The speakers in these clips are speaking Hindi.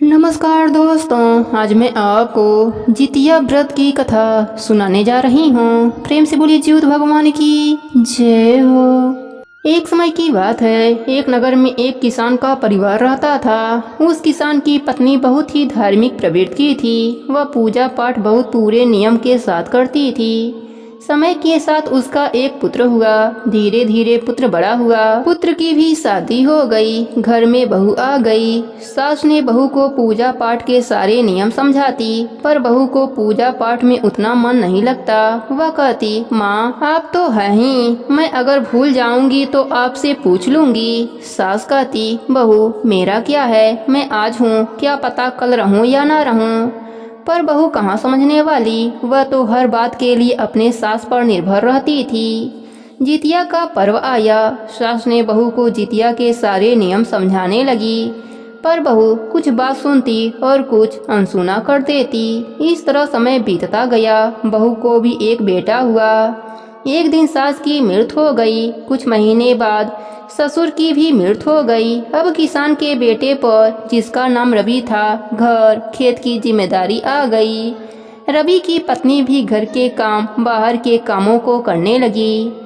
नमस्कार दोस्तों, आज मैं आपको जितिया व्रत की कथा सुनाने जा रही हूँ। प्रेम से बोलिए ज्योत भगवान की जय हो। एक समय की बात है, एक नगर में एक किसान का परिवार रहता था। उस किसान की पत्नी बहुत ही धार्मिक प्रवृत्ति की थी। वह पूजा पाठ बहुत पूरे नियम के साथ करती थी। समय के साथ उसका एक पुत्र हुआ। धीरे धीरे पुत्र बड़ा हुआ। पुत्र की भी शादी हो गई। घर में बहू आ गई। सास ने बहू को पूजा पाठ के सारे नियम समझाती, पर बहू को पूजा पाठ में उतना मन नहीं लगता। वह कहती, माँ आप तो है ही, मैं अगर भूल जाऊंगी तो आपसे पूछ लूंगी। सास कहती, बहू मेरा क्या है, मैं आज हूँ, क्या पता कल रहूँ या ना रहूँ। पर बहू कहाँ समझने वाली, वह तो हर बात के लिए अपने सास पर निर्भर रहती थी। जितिया का पर्व आया। सास ने बहू को जितिया के सारे नियम समझाने लगी, पर बहू कुछ बात सुनती और कुछ अनसुना कर देती। इस तरह समय बीतता गया। बहू को भी एक बेटा हुआ। एक दिन सास की मृत्यु हो गई। कुछ महीने बाद ससुर की भी मृत्यु हो गई। अब किसान के बेटे पर, जिसका नाम रवि था, घर खेत की जिम्मेदारी आ गई। रवि की पत्नी भी घर के काम, बाहर के कामों को करने लगी।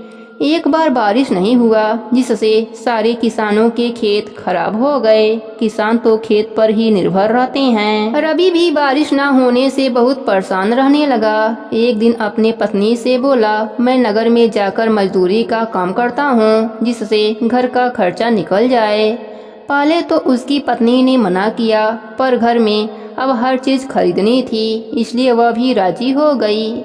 एक बार बारिश नहीं हुआ, जिससे सारे किसानों के खेत खराब हो गए। किसान तो खेत पर ही निर्भर रहते हैं। रवि भी बारिश न होने से बहुत परेशान रहने लगा। एक दिन अपने पत्नी से बोला, मैं नगर में जाकर मजदूरी का काम करता हूँ, जिससे घर का खर्चा निकल जाए। पहले तो उसकी पत्नी ने मना किया, पर घर में अब हर चीज खरीदनी थी, इसलिए वह भी राजी हो गई।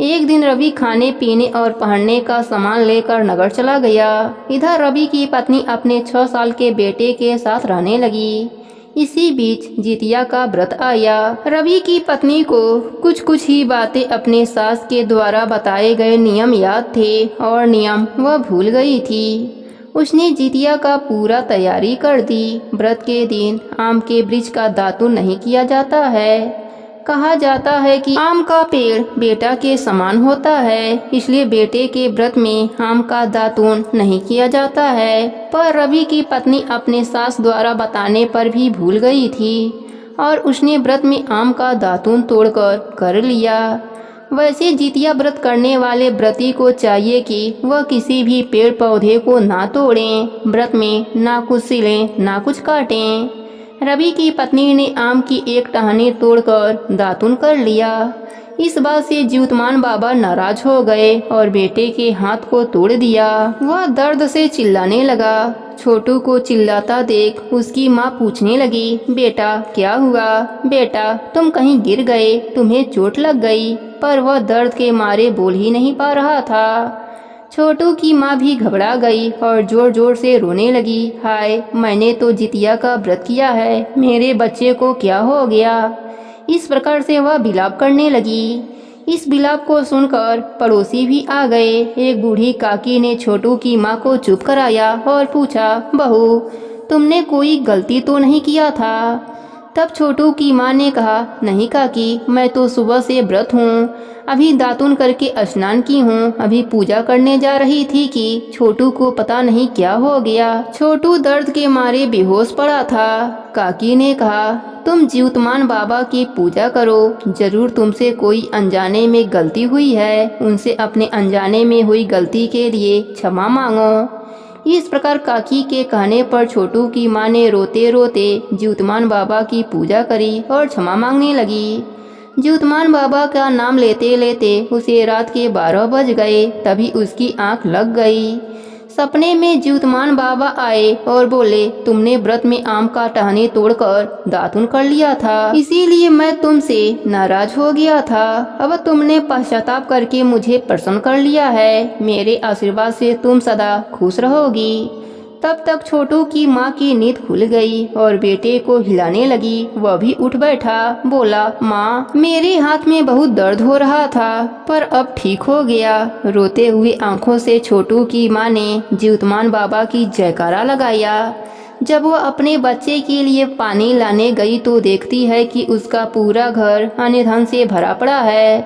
एक दिन रवि खाने पीने और पहनने का सामान लेकर नगर चला गया। इधर रवि की पत्नी अपने 6 साल के बेटे के साथ रहने लगी। इसी बीच जितिया का व्रत आया। रवि की पत्नी को कुछ कुछ ही बातें अपने सास के द्वारा बताए गए नियम याद थे, और नियम वह भूल गई थी। उसने जितिया का पूरा तैयारी कर दी। व्रत के दिन आम के वृक्ष का दातुन नहीं किया जाता है। कहा जाता है कि आम का पेड़ बेटा के समान होता है, इसलिए बेटे के व्रत में आम का दातून नहीं किया जाता है। पर रवि की पत्नी अपने सास द्वारा बताने पर भी भूल गई थी, और उसने व्रत में आम का दातून तोड़कर कर लिया। वैसे जितिया व्रत करने वाले व्रती को चाहिए कि वह किसी भी पेड़ पौधे को ना तोड़ें। व्रत में ना कुछ सिलें, ना कुछ काटें। रवि की पत्नी ने आम की एक टहनी तोड़कर दातुन कर लिया। इस बात से ज्योतिमान बाबा नाराज हो गए और बेटे के हाथ को तोड़ दिया। वह दर्द से चिल्लाने लगा। छोटू को चिल्लाता देख उसकी माँ पूछने लगी, बेटा क्या हुआ? बेटा तुम कहीं गिर गए, तुम्हें चोट लग गई? पर वह दर्द के मारे बोल ही नहीं पा रहा था। छोटू की माँ भी घबरा गई और जोर जोर से रोने लगी। हाय, मैंने तो जितिया का व्रत किया है, मेरे बच्चे को क्या हो गया? इस प्रकार से वह विलाप करने लगी। इस विलाप को सुनकर पड़ोसी भी आ गए। एक बूढ़ी काकी ने छोटू की माँ को चुप कराया और पूछा, बहू तुमने कोई गलती तो नहीं किया था? तब छोटू की माँ ने कहा, नहीं काकी, मैं तो सुबह से व्रत हूँ, अभी दातुन करके स्नान की हूँ, अभी पूजा करने जा रही थी कि छोटू को पता नहीं क्या हो गया। छोटू दर्द के मारे बेहोश पड़ा था। काकी ने कहा, तुम ज्योतिमान बाबा की पूजा करो, जरूर तुमसे कोई अनजाने में गलती हुई है, उनसे अपने अनजाने में हुई गलती के लिए क्षमा मांगो। इस प्रकार काकी के कहने पर छोटू की माँ ने रोते रोते ज्योतिमान बाबा की पूजा करी और क्षमा मांगने लगी। ज्योतिमान बाबा का नाम लेते लेते उसे रात के 12 बज गए। तभी उसकी आंख लग गई। सपने में ज्योतिमान बाबा आए और बोले, तुमने व्रत में आम का टहनी तोड़कर दातुन कर लिया था, इसीलिए मैं तुमसे नाराज हो गया था। अब तुमने पश्चाताप करके मुझे प्रसन्न कर लिया है। मेरे आशीर्वाद से तुम सदा खुश रहोगी। तब तक छोटू की माँ की नींद खुल गई और बेटे को हिलाने लगी। वह भी उठ बैठा। बोला, माँ मेरे हाथ में बहुत दर्द हो रहा था, पर अब ठीक हो गया। रोते हुए आंखों से छोटू की माँ ने ज्योतिमान बाबा की जयकारा लगाया। जब वह अपने बच्चे के लिए पानी लाने गई तो देखती है कि उसका पूरा घर अन्न धन से भरा पड़ा है।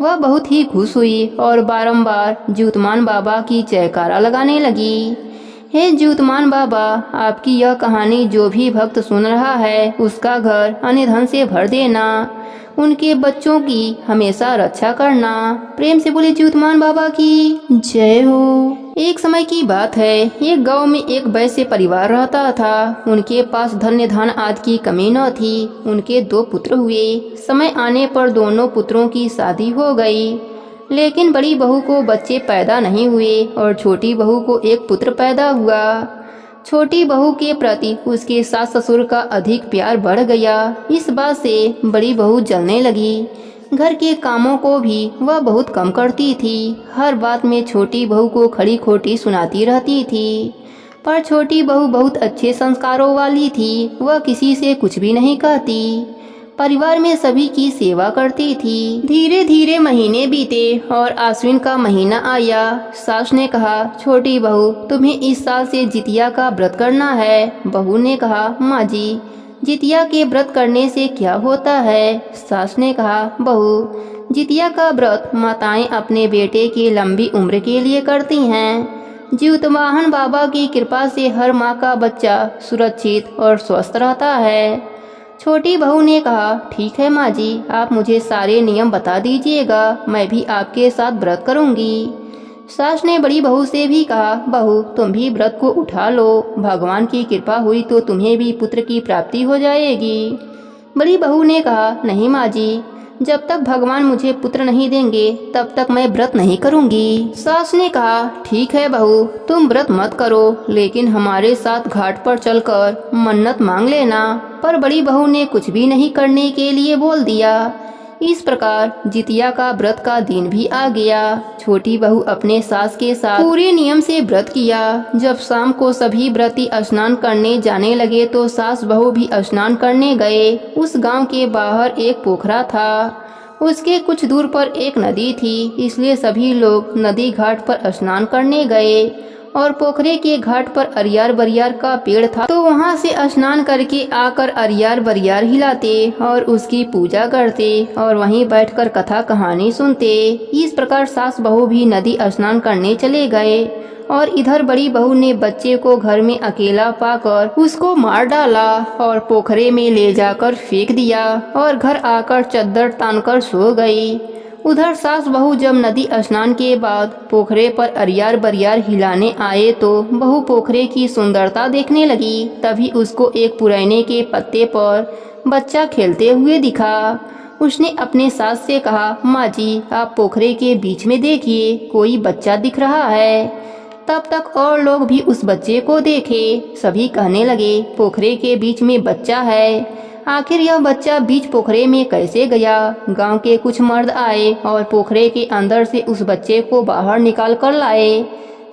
वह बहुत ही खुश हुई और बारंबार ज्योतिमान बाबा की जयकारा लगाने लगी। हे ज्योतमान बाबा, आपकी यह कहानी जो भी भक्त सुन रहा है उसका घर अन्य धन से भर देना, उनके बच्चों की हमेशा रक्षा करना। प्रेम से बोले ज्योतमान बाबा की जय हो। एक समय की बात है, एक गांव में एक वैश्य परिवार रहता था। उनके पास धन्य धन आदि की कमी न थी। उनके 2 पुत्र हुए। समय आने पर दोनों पुत्रों की शादी हो गई, लेकिन बड़ी बहू को बच्चे पैदा नहीं हुए और छोटी बहू को एक पुत्र पैदा हुआ। छोटी बहू के प्रति उसके सास ससुर का अधिक प्यार बढ़ गया। इस बात से बड़ी बहू जलने लगी। घर के कामों को भी वह बहुत कम करती थी। हर बात में छोटी बहू को खड़ी खोटी सुनाती रहती थी। पर छोटी बहू बहुत अच्छे संस्कारों वाली थी। वह किसी से कुछ भी नहीं कहती, परिवार में सभी की सेवा करती थी। धीरे धीरे महीने बीते और आश्विन का महीना आया। सास ने कहा, छोटी बहू, तुम्हें इस साल से जितिया का व्रत करना है। बहू ने कहा, माँ जी, जितिया के व्रत करने से क्या होता है? सास ने कहा, बहू, जितिया का व्रत माताएं अपने बेटे की लंबी उम्र के लिए करती हैं। ज्योतवाहन बाबा की कृपा से हर माँ का बच्चा सुरक्षित और स्वस्थ रहता है। छोटी बहू ने कहा, ठीक है माँ जी, आप मुझे सारे नियम बता दीजिएगा, मैं भी आपके साथ व्रत करूँगी। सास ने बड़ी बहू से भी कहा, बहू, तुम भी व्रत को उठा लो, भगवान की कृपा हुई तो तुम्हें भी पुत्र की प्राप्ति हो जाएगी। बड़ी बहू ने कहा, नहीं माँ जी, जब तक भगवान मुझे पुत्र नहीं देंगे तब तक मैं व्रत नहीं करूँगी। सास ने कहा, ठीक है बहू, तुम व्रत मत करो, लेकिन हमारे साथ घाट पर चलकर मन्नत मांग लेना। पर बड़ी बहू ने कुछ भी नहीं करने के लिए बोल दिया। इस प्रकार जितिया का व्रत का दिन भी आ गया। छोटी बहू अपने सास के साथ पूरे नियम से व्रत किया। जब शाम को सभी व्रती स्नान करने जाने लगे तो सास बहू भी स्नान करने गए। उस गांव के बाहर एक पोखरा था। उसके कुछ दूर पर एक नदी थी, इसलिए सभी लोग नदी घाट पर स्नान करने गए और पोखरे के घाट पर अरियार बरियार का पेड़ था, तो वहां से स्नान करके आकर अरियार बरियार हिलाते और उसकी पूजा करते और वहीं बैठकर कथा कहानी सुनते। इस प्रकार सास बहू भी नदी स्नान करने चले गए और इधर बड़ी बहू ने बच्चे को घर में अकेला पाकर उसको मार डाला और पोखरे में ले जाकर फेंक दिया और घर आकर चद्दर तानकर सो गई। उधर सास बहू जब नदी स्नान के बाद पोखरे पर अरियार बरियार हिलाने आए तो बहू पोखरे की सुंदरता देखने लगी। तभी उसको एक पुरैने के पत्ते पर बच्चा खेलते हुए दिखा। उसने अपने सास से कहा, माँ जी, आप पोखरे के बीच में देखिए, कोई बच्चा दिख रहा है। तब तक और लोग भी उस बच्चे को देखे। सभी कहने लगे, पोखरे के बीच में बच्चा है, आखिर यह बच्चा बीच पोखरे में कैसे गया? गांव के कुछ मर्द आए और पोखरे के अंदर से उस बच्चे को बाहर निकाल कर लाए।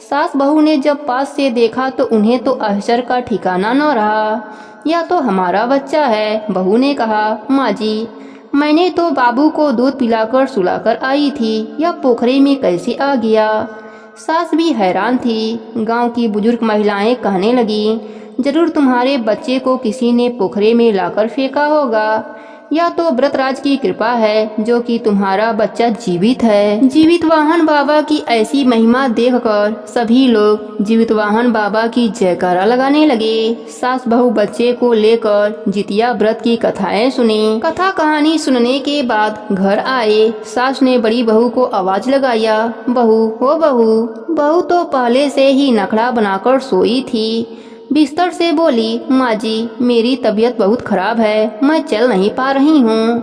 सास बहू ने जब पास से देखा तो उन्हें तो आश्चर्य का ठिकाना न रहा। यह तो हमारा बच्चा है। बहू ने कहा, माँ जी, मैंने तो बाबू को दूध पिलाकर सुलाकर आई थी, यह पोखरे में कैसे आ गया? सास भी हैरान थी। गांव की बुजुर्ग महिलाएं कहने लगी, जरूर तुम्हारे बच्चे को किसी ने पोखरे में लाकर फेंका होगा। यह तो व्रतराज की कृपा है जो कि तुम्हारा बच्चा जीवित है। जीवितवाहन बाबा की ऐसी महिमा देखकर सभी लोग जीवितवाहन बाबा की जयकारा लगाने लगे। सास बहू बच्चे को लेकर जितिया व्रत की कथाएं सुनी। कथा कहानी सुनने के बाद घर आए। सास ने बड़ी बहू को आवाज लगाया, बहू, ओ बहू। बहू तो पहले से ही नखड़ा बनाकर सोई थी। बिस्तर से बोली, माँ जी, मेरी तबीयत बहुत खराब है, मैं चल नहीं पा रही हूँ।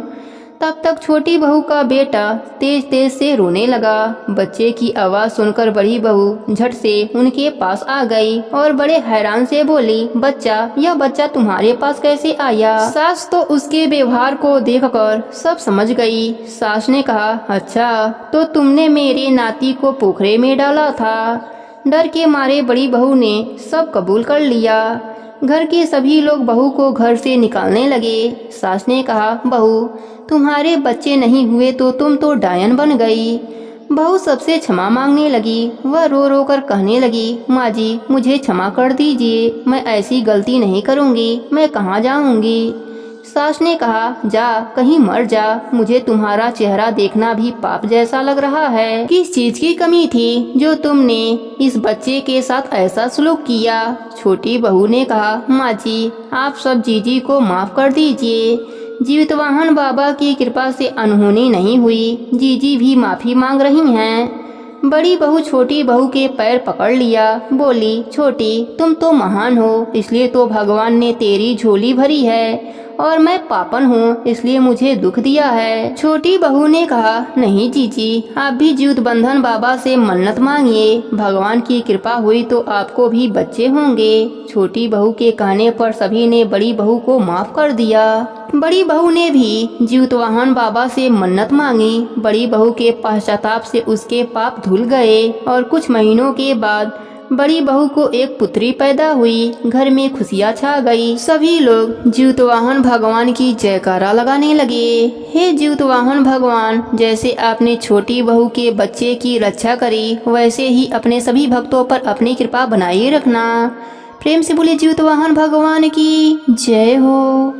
तब तक छोटी बहू का बेटा तेज तेज से रोने लगा। बच्चे की आवाज़ सुनकर बड़ी बहू झट से उनके पास आ गई और बड़े हैरान से बोली, बच्चा, यह बच्चा तुम्हारे पास कैसे आया? सास तो उसके व्यवहार को देखकर सब समझ गई। सास ने कहा, अच्छा, तो तुमने मेरे नाती को पोखरे में डाला था। डर के मारे बड़ी बहू ने सब कबूल कर लिया। घर के सभी लोग बहू को घर से निकालने लगे। सास ने कहा, बहू, तुम्हारे बच्चे नहीं हुए तो तुम तो डायन बन गई। बहू सबसे क्षमा मांगने लगी। वह रो रो कर कहने लगी, माँ जी, मुझे क्षमा कर दीजिए, मैं ऐसी गलती नहीं करूँगी, मैं कहाँ जाऊँगी। सास ने कहा, जा कहीं मर जा, मुझे तुम्हारा चेहरा देखना भी पाप जैसा लग रहा है। किस चीज की कमी थी जो तुमने इस बच्चे के साथ ऐसा सलूक किया? छोटी बहू ने कहा, माँ जी आप सब जीजी को माफ कर दीजिए। जीवितवाहन बाबा की कृपा से अनहोनी नहीं हुई, जीजी भी माफी मांग रही हैं। बड़ी बहू छोटी बहू के पैर पकड़ लिया, बोली, छोटी तुम तो महान हो, इसलिए तो भगवान ने तेरी झोली भरी है, और मैं पापन हूँ इसलिए मुझे दुख दिया है। छोटी बहू ने कहा, नहीं जीजी आप भी जीवित बंधन बाबा से मन्नत मांगिए, भगवान की कृपा हुई तो आपको भी बच्चे होंगे। छोटी बहू के कहने पर सभी ने बड़ी बहू को माफ कर दिया। बड़ी बहू ने भी जीवितवाहन बाबा से मन्नत मांगी। बड़ी बहू के पश्चाताप से उसके पाप धुल गए और कुछ महीनों के बाद बड़ी बहू को एक पुत्री पैदा हुई। घर में खुशियाँ छा गई। सभी लोग जीवितवाहन भगवान की जयकारा लगाने लगे। हे जीवितवाहन भगवान, जैसे आपने छोटी बहू के बच्चे की रक्षा करी, वैसे ही अपने सभी भक्तों पर अपनी कृपा बनाए रखना। प्रेम से बोले जीवितवाहन भगवान की जय हो।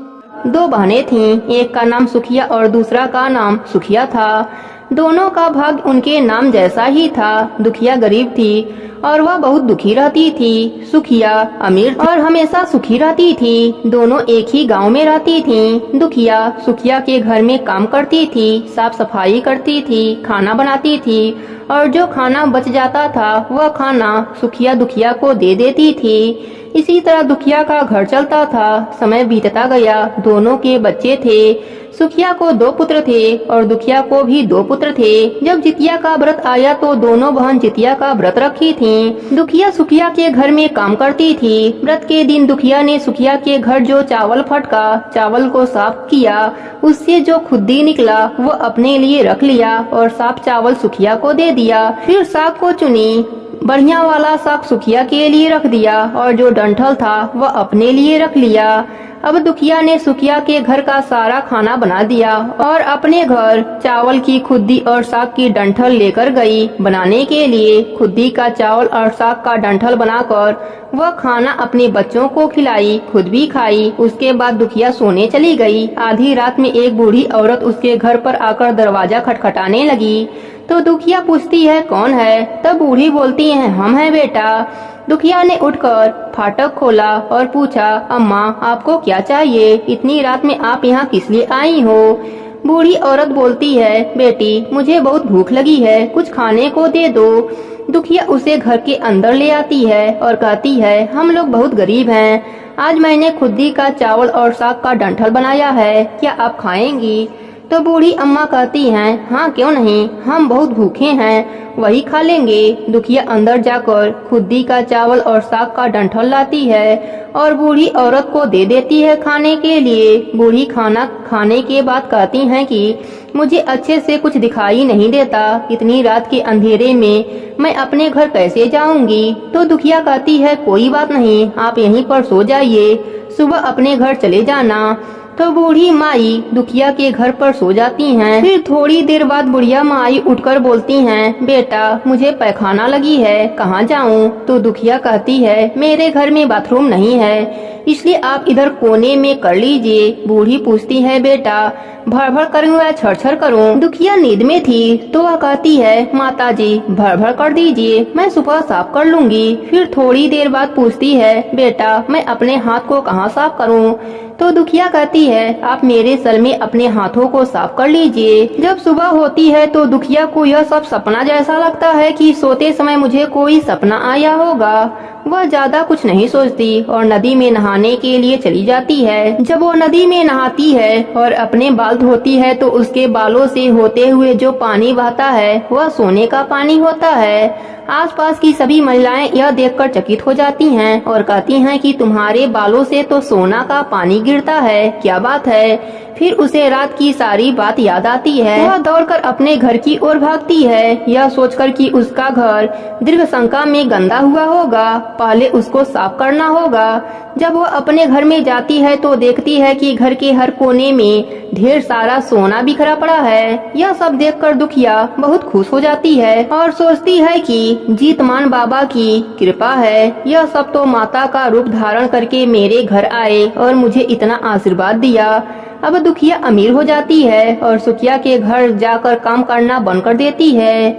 दो बहनें थीं, एक का नाम सुखिया और दूसरा का नाम सुखिया था। दोनों का भाग्य उनके नाम जैसा ही था। दुखिया गरीब थी और वह बहुत दुखी रहती थी। सुखिया अमीर और हमेशा सुखी रहती थी। दोनों एक ही गांव में रहती थीं। दुखिया सुखिया के घर में काम करती थी, साफ सफाई करती थी, खाना बनाती थी, और जो खाना बच जाता था वह खाना सुखिया दुखिया को दे देती थी। इसी तरह दुखिया का घर चलता था। समय बीतता गया। दोनों के बच्चे थे। सुखिया को 2 पुत्र थे और दुखिया को भी 2 पुत्र थे। जब जितिया का व्रत आया तो दोनों बहन जितिया का व्रत रखी थीं। दुखिया सुखिया के घर में काम करती थी। व्रत के दिन दुखिया ने सुखिया के घर जो चावल फटका, चावल को साफ किया, उससे जो खुद्दी निकला वह अपने लिए रख लिया और साफ चावल सुखिया को दे दिया। फिर साग को चुनी, बढ़िया वाला साग सुखिया के लिए रख दिया और जो डंठल था वह अपने लिए रख लिया। अब दुखिया ने सुखिया के घर का सारा खाना बना दिया और अपने घर चावल की खुद्दी और साग की डंठल लेकर गई। बनाने के लिए खुद्दी का चावल और साग का डंठल बनाकर वह खाना अपने बच्चों को खिलाई, खुद भी खाई। उसके बाद दुखिया सोने चली गई। आधी रात में एक बूढ़ी औरत उसके घर पर आकर दरवाजा खटखटाने लगी तो दुखिया पूछती है, कौन है? तब बूढ़ी बोलती है, हम हैं बेटा। दुखिया ने उठकर फाटक खोला और पूछा, अम्मा आपको क्या चाहिए? इतनी रात में आप यहाँ किस लिए आई हो? बूढ़ी औरत बोलती है, बेटी मुझे बहुत भूख लगी है, कुछ खाने को दे दो। दुखिया उसे घर के अंदर ले आती है और कहती है, हम लोग बहुत गरीब हैं, आज मैंने खुद्दी का चावल और साग का डंठल बनाया है, क्या आप खाएंगी? तो बूढ़ी अम्मा कहती हैं, हाँ क्यों नहीं, हम बहुत भूखे हैं, वही खा लेंगे। दुखिया अंदर जाकर खुद्दी का चावल और साग का डंठल लाती है और बूढ़ी औरत को दे देती है खाने के लिए। बूढ़ी खाना खाने के बाद कहती हैं कि मुझे अच्छे से कुछ दिखाई नहीं देता, इतनी रात के अंधेरे में मैं अपने घर कैसे जाऊंगी? तो दुखिया कहती है, कोई बात नहीं, आप यहीं पर सो जाइए, सुबह अपने घर चले जाना। तो बूढ़ी माई दुखिया के घर पर सो जाती हैं। फिर थोड़ी देर बाद बुढ़िया माई उठकर बोलती हैं, बेटा मुझे पैखाना लगी है, कहाँ जाऊँ? तो दुखिया कहती है, मेरे घर में बाथरूम नहीं है, इसलिए आप इधर कोने में कर लीजिए। बूढ़ी पूछती है, बेटा भर भर करूँ या छर छर करूँ? दुखिया नींद में थी तो वह कहती है, माताजी भर भर कर दीजिए, मैं सुबह साफ कर लूंगी। फिर थोड़ी देर बाद पूछती है, बेटा मैं अपने हाथ को कहाँ साफ करूँ? तो दुखिया कहती है, आप मेरे सर में अपने हाथों को साफ कर लीजिए। जब सुबह होती है तो दुखिया को यह सब सपना जैसा लगता है कि सोते समय मुझे कोई सपना आया होगा। वह ज्यादा कुछ नहीं सोचती और नदी में नहाने के लिए चली जाती है। जब वो नदी में नहाती है और अपने बाल धोती है तो उसके बालों से होते हुए जो पानी बहता है वह सोने का पानी होता है। आसपास की सभी महिलाएं यह देखकर चकित हो जाती हैं और कहती हैं कि तुम्हारे बालों से तो सोना का पानी गिरता है, क्या बात है? फिर उसे रात की सारी बात याद आती है। वह दौड़कर अपने घर की ओर भागती है, यह सोचकर कि उसका घर दीर्घ शंका में गंदा हुआ होगा, पहले उसको साफ करना होगा। जब वह अपने घर में जाती है तो देखती है कि घर के हर कोने में ढेर सारा सोना बिखरा पड़ा है। यह सब देखकर दुखिया बहुत खुश हो जाती है और सोचती है कि जीतमान बाबा की कृपा है, यह सब तो माता का रूप धारण करके मेरे घर आए और मुझे इतना आशीर्वाद दिया। अब दुखिया अमीर हो जाती है और सुखिया के घर जाकर काम करना बंद कर देती है।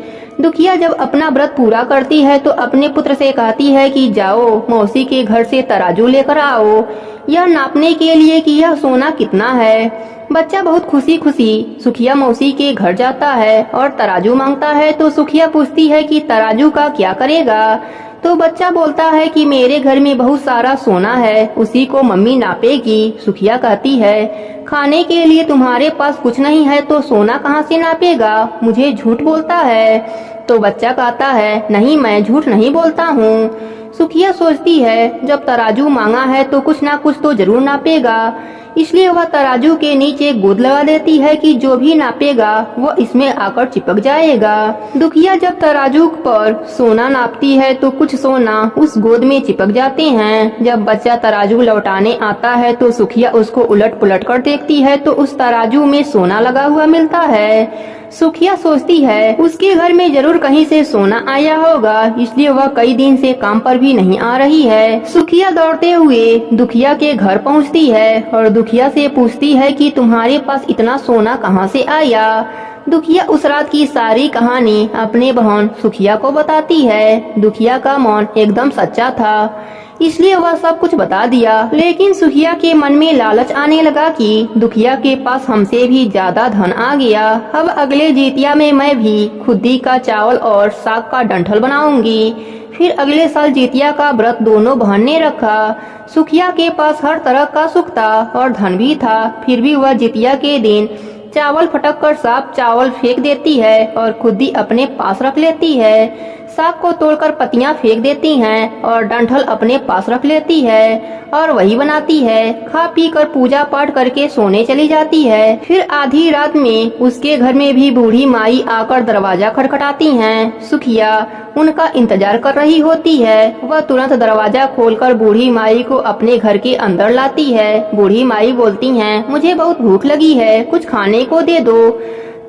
दुखिया जब अपना व्रत पूरा करती है तो अपने पुत्र से कहती है कि जाओ मौसी के घर से तराजू लेकर आओ, यह नापने के लिए कि यह सोना कितना है। बच्चा बहुत खुशी खुशी सुखिया मौसी के घर जाता है और तराजू मांगता है तो सुखिया पूछती है कि तराजू का क्या करेगा। तो बच्चा बोलता है कि मेरे घर में बहुत सारा सोना है, उसी को मम्मी नापेगी। सुखिया कहती है खाने के लिए तुम्हारे पास कुछ नहीं है तो सोना कहाँ से नापेगा, मुझे झूठ बोलता है। तो बच्चा कहता है नहीं, मैं झूठ नहीं बोलता हूँ। सुखिया सोचती है जब तराजू मांगा है तो कुछ ना कुछ तो जरूर नापेगा, इसलिए वह तराजू के नीचे गोद लगा देती है कि जो भी नापेगा वो इसमें आकर चिपक जाएगा। दुखिया जब तराजू पर सोना नापती है तो कुछ सोना उस गोद में चिपक जाते हैं। जब बच्चा तराजू लौटाने आता है तो सुखिया उसको उलट पुलट कर देखती है तो उस तराजू में सोना लगा हुआ मिलता है। सुखिया सोचती है उसके घर में जरूर कहीं से सोना आया होगा, इसलिए वह कई दिन से काम पर भी नहीं आ रही है। सुखिया दौड़ते हुए दुखिया के घर पहुंचती है और दुखिया से पूछती है कि तुम्हारे पास इतना सोना कहाँ से आया। दुखिया उस रात की सारी कहानी अपने बहन सुखिया को बताती है। दुखिया का मन एकदम सच्चा था, इसलिए वह सब कुछ बता दिया। लेकिन सुखिया के मन में लालच आने लगा कि दुखिया के पास हमसे भी ज्यादा धन आ गया, अब अगले जितिया में मैं भी खुदी का चावल और साग का डंठल बनाऊंगी। फिर अगले साल जितिया का व्रत दोनों बहन ने रखा। सुखिया के पास हर तरह का सुख था और धन भी था, फिर भी वह जितिया के दिन चावल फटक कर साफ चावल फेंक देती है और खुदी अपने पास रख लेती है। साग को तोड़कर पत्तियां फेंक देती हैं और डंठल अपने पास रख लेती है और वही बनाती है। खा पी कर पूजा पाठ करके सोने चली जाती है। फिर आधी रात में उसके घर में भी बूढ़ी माई आकर दरवाजा खटखटाती हैं। सुखिया उनका इंतजार कर रही होती है। वह तुरंत दरवाजा खोलकर बूढ़ी माई को अपने घर के अंदर लाती है। बूढ़ी माई बोलती हैं, मुझे बहुत भूख लगी है, कुछ खाने को दे दो।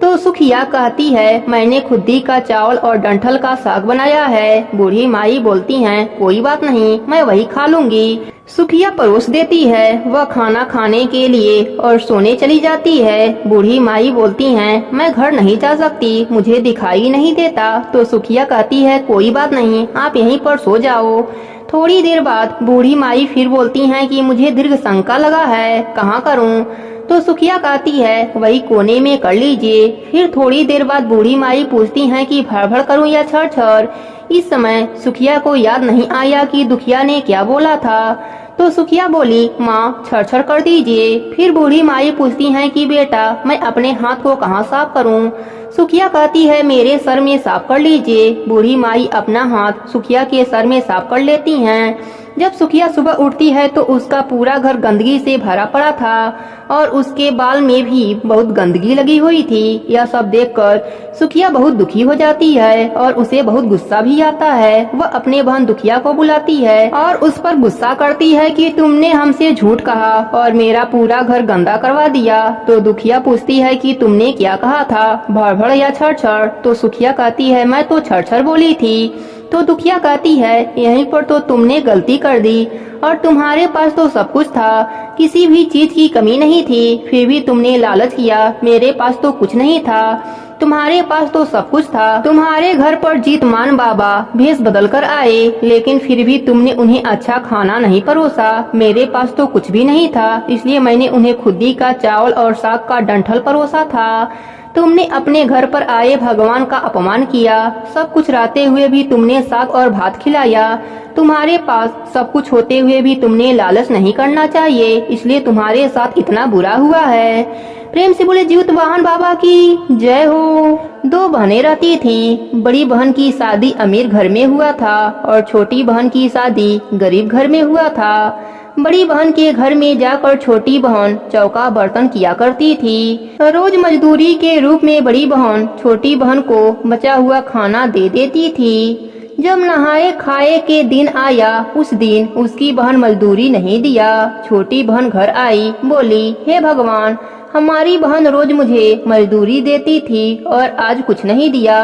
तो सुखिया कहती है, मैंने खुदी का चावल और डंठल का साग बनाया है। बूढ़ी माई बोलती हैं, कोई बात नहीं, मैं वही खा लूंगी। सुखिया परोस देती है। वह खाना खाने के लिए और सोने चली जाती है। बूढ़ी माई बोलती हैं, मैं घर नहीं जा सकती, मुझे दिखाई नहीं देता। तो सुखिया कहती है, कोई बात नहीं, आप यहीं पर सो जाओ। थोड़ी देर बाद बूढ़ी माई फिर बोलती हैं कि मुझे दीर्घ शंका लगा है, कहाँ करूँ। तो सुखिया कहती है, वही कोने में कर लीजिए। फिर थोड़ी देर बाद बूढ़ी माई पूछती हैं कि भड़-भड़ करूं या छड़-छड़। इस समय सुखिया को याद नहीं आया कि दुखिया ने क्या बोला था। तो सुखिया बोली, माँ छड़-छड़ कर दीजिए। फिर बूढ़ी माई पूछती हैं कि बेटा मैं अपने हाथ को कहाँ साफ करूँ। सुखिया कहती है, मेरे सर में साफ कर लीजिए। बूढ़ी माई अपना हाथ सुखिया के सर में साफ कर लेती हैं। जब सुखिया सुबह उठती है तो उसका पूरा घर गंदगी से भरा पड़ा था और उसके बाल में भी बहुत गंदगी लगी हुई थी। यह सब देखकर सुखिया बहुत दुखी हो जाती है और उसे बहुत गुस्सा भी आता है। वह अपने बहन दुखिया को बुलाती है और उस पर गुस्सा करती है कि तुमने हमसे झूठ कहा और मेरा पूरा घर गंदा करवा दिया। तो दुखिया पूछती है कि तुमने क्या कहा था, भड़-भड़ या छड़-छड़। तो सुखिया कहती है, मैं तो छड़-छड़ बोली थी। तो दुखिया कहती है, यहीं पर तो तुमने गलती कर दी और तुम्हारे पास तो सब कुछ था, किसी भी चीज की कमी नहीं थी, फिर भी तुमने लालच किया। मेरे पास तो कुछ नहीं था, तुम्हारे पास तो सब कुछ था। तुम्हारे घर पर जीतमान बाबा भेष बदल कर आए, लेकिन फिर भी तुमने उन्हें अच्छा खाना नहीं परोसा। मेरे पास तो कुछ भी नहीं था, इसलिए मैंने उन्हें खुदी का चावल और साग का डंठल परोसा था। तुमने अपने घर पर आए भगवान का अपमान किया। सब कुछ रहते हुए भी तुमने साग और भात खिलाया। तुम्हारे पास सब कुछ होते हुए भी तुमने लालच नहीं करना चाहिए, इसलिए तुम्हारे साथ इतना बुरा हुआ है। प्रेम से बोले जीवित वाहन बाबा की जय हो। दो बहनें रहती थीं। बड़ी बहन की शादी अमीर घर में हुआ था और छोटी बहन की शादी गरीब घर में हुआ था। बड़ी बहन के घर में जाकर छोटी बहन चौका बर्तन किया करती थी। रोज मजदूरी के रूप में बड़ी बहन छोटी बहन को बचा हुआ खाना दे देती थी। जब नहाए खाए के दिन आया, उस दिन उसकी बहन मजदूरी नहीं दिया। छोटी बहन घर आई, बोली, हे भगवान, हमारी बहन रोज मुझे मजदूरी देती थी और आज कुछ नहीं दिया।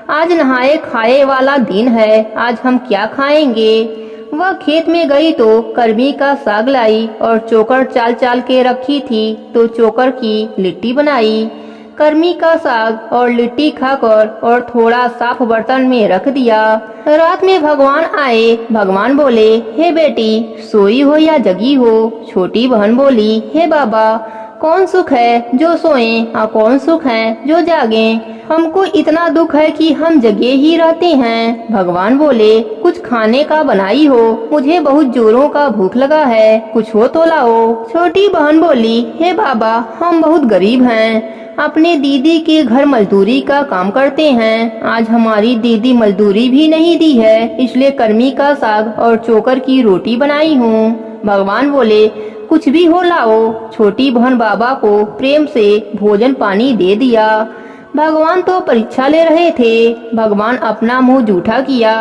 आज नहाए खाए वाला दिन है, आज हम क्या खाएंगे। वह खेत में गई तो कर्मी का साग लाई और चोकर चाल चाल के रखी थी तो चोकर की लिट्टी बनाई। कर्मी का साग और लिट्टी खाकर और थोड़ा साफ बर्तन में रख दिया। रात में भगवान आए। भगवान बोले, हे बेटी, सोई हो या जगी हो? छोटी बहन बोली, हे बाबा, कौन सुख है जो सोएं और कौन सुख है जो जागें? हमको इतना दुख है कि हम जगे ही रहते हैं। भगवान बोले, कुछ खाने का बनाई हो, मुझे बहुत जोरों का भूख लगा है, कुछ हो तो लाओ। छोटी बहन बोली, हे बाबा, हम बहुत गरीब हैं, अपने दीदी के घर मजदूरी का काम करते हैं। आज हमारी दीदी मजदूरी भी नहीं दी है, इसलिए कर्मी का साग और चोकर की रोटी बनाई हूँ। भगवान बोले, कुछ भी हो लाओ। छोटी बहन बाबा को प्रेम से भोजन पानी दे दिया। भगवान तो परीक्षा ले रहे थे। भगवान अपना मुंह जूठा किया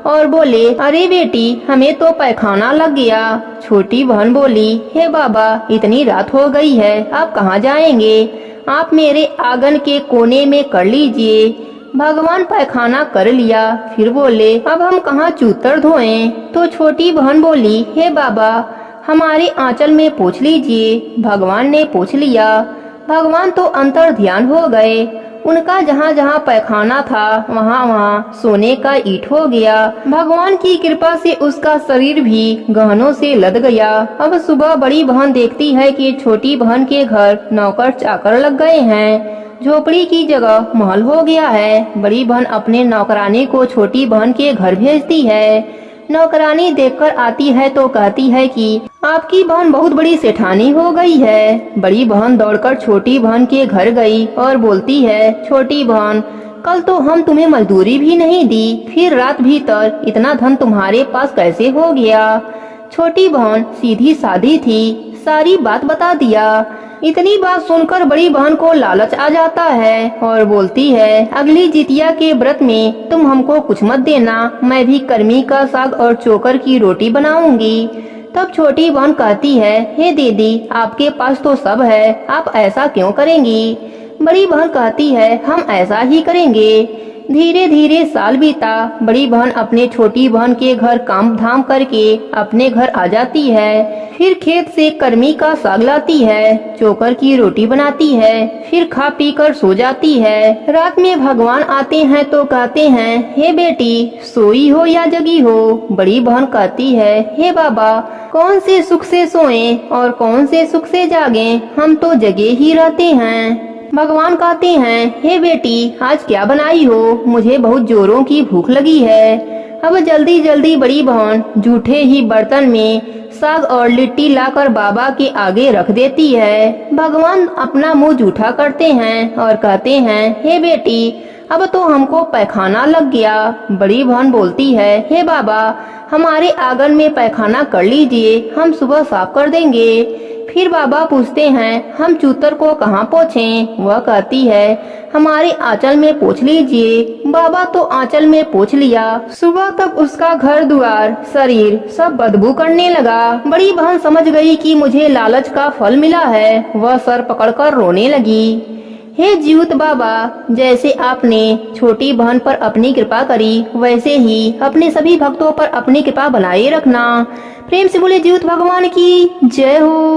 और बोले, अरे बेटी, हमें तो पैखाना लग गया। छोटी बहन बोली, हे बाबा, इतनी रात हो गई है, आप कहाँ जाएंगे? आप मेरे आंगन के कोने में कर लीजिए। भगवान पैखाना कर लिया। फिर बोले, अब हम कहाँ चूतर धोएं? तो छोटी बहन बोली, हे बाबा, हमारे आंचल में पोंछ लीजिए। भगवान ने पोंछ लिया। भगवान तो अंतर ध्यान हो गए। उनका जहाँ जहाँ पैखाना था वहाँ वहाँ सोने का ईंट हो गया। भगवान की कृपा से उसका शरीर भी गहनों से लद गया। अब सुबह बड़ी बहन देखती है कि छोटी बहन के घर नौकर चाकर लग गए हैं। झोपड़ी की जगह महल हो गया है। बड़ी बहन अपने नौकरानी को छोटी बहन के घर भेजती है। नौकरानी देखकर आती है तो कहती है कि आपकी बहन बहुत बड़ी सेठानी हो गई है। बड़ी बहन दौड़कर छोटी बहन के घर गई और बोलती है, छोटी बहन, कल तो हम तुम्हें मजदूरी भी नहीं दी, फिर रात भीतर इतना धन तुम्हारे पास कैसे हो गया? छोटी बहन सीधी सादी थी, सारी बात बता दिया। इतनी बात सुनकर बड़ी बहन को लालच आ जाता है और बोलती है, अगली जितिया के व्रत में तुम हमको कुछ मत देना, मैं भी कर्मी का साग और चोकर की रोटी बनाऊंगी। तब छोटी बहन कहती है, हे दीदी, आपके पास तो सब है, आप ऐसा क्यों करेंगी? बड़ी बहन कहती है, हम ऐसा ही करेंगे। धीरे धीरे साल बीता। बड़ी बहन अपने छोटी बहन के घर काम धाम करके अपने घर आ जाती है। फिर खेत से कर्मी का साग लाती है, चोकर की रोटी बनाती है, फिर खा पी कर सो जाती है। रात में भगवान आते हैं तो कहते हैं, हे बेटी, सोई हो या जगी हो? बड़ी बहन कहती है, हे बाबा, कौन से सुख से सोएं और कौन से सुख से जागें? हम तो जगे ही रहते हैं। भगवान कहते हैं, हे बेटी, आज क्या बनाई हो? मुझे बहुत जोरों की भूख लगी है। अब जल्दी जल्दी बड़ी बहन जूठे ही बर्तन में साग और लिट्टी लाकर बाबा के आगे रख देती है। भगवान अपना मुंह जूठा करते हैं और कहते हैं, हे बेटी, अब तो हमको पैखाना लग गया। बड़ी बहन बोलती है, हे बाबा, हमारे आंगन में पैखाना कर लीजिए, हम सुबह साफ कर देंगे। फिर बाबा पूछते हैं, हम चूतर को कहाँ पोंछें? वह कहती है, हमारे आंचल में पोंछ लीजिए। बाबा तो आंचल में पोंछ लिया। सुबह तक उसका घर द्वार शरीर सब बदबू करने लगा। बड़ी बहन समझ गई कि मुझे लालच का फल मिला है। वह सर पकड़कर रोने लगी। हे जीउत बाबा, जैसे आपने छोटी बहन पर अपनी कृपा करी, वैसे ही अपने सभी भक्तों पर अपनी कृपा बनाए रखना। प्रेम से बोले जीउत भगवान की जय हो।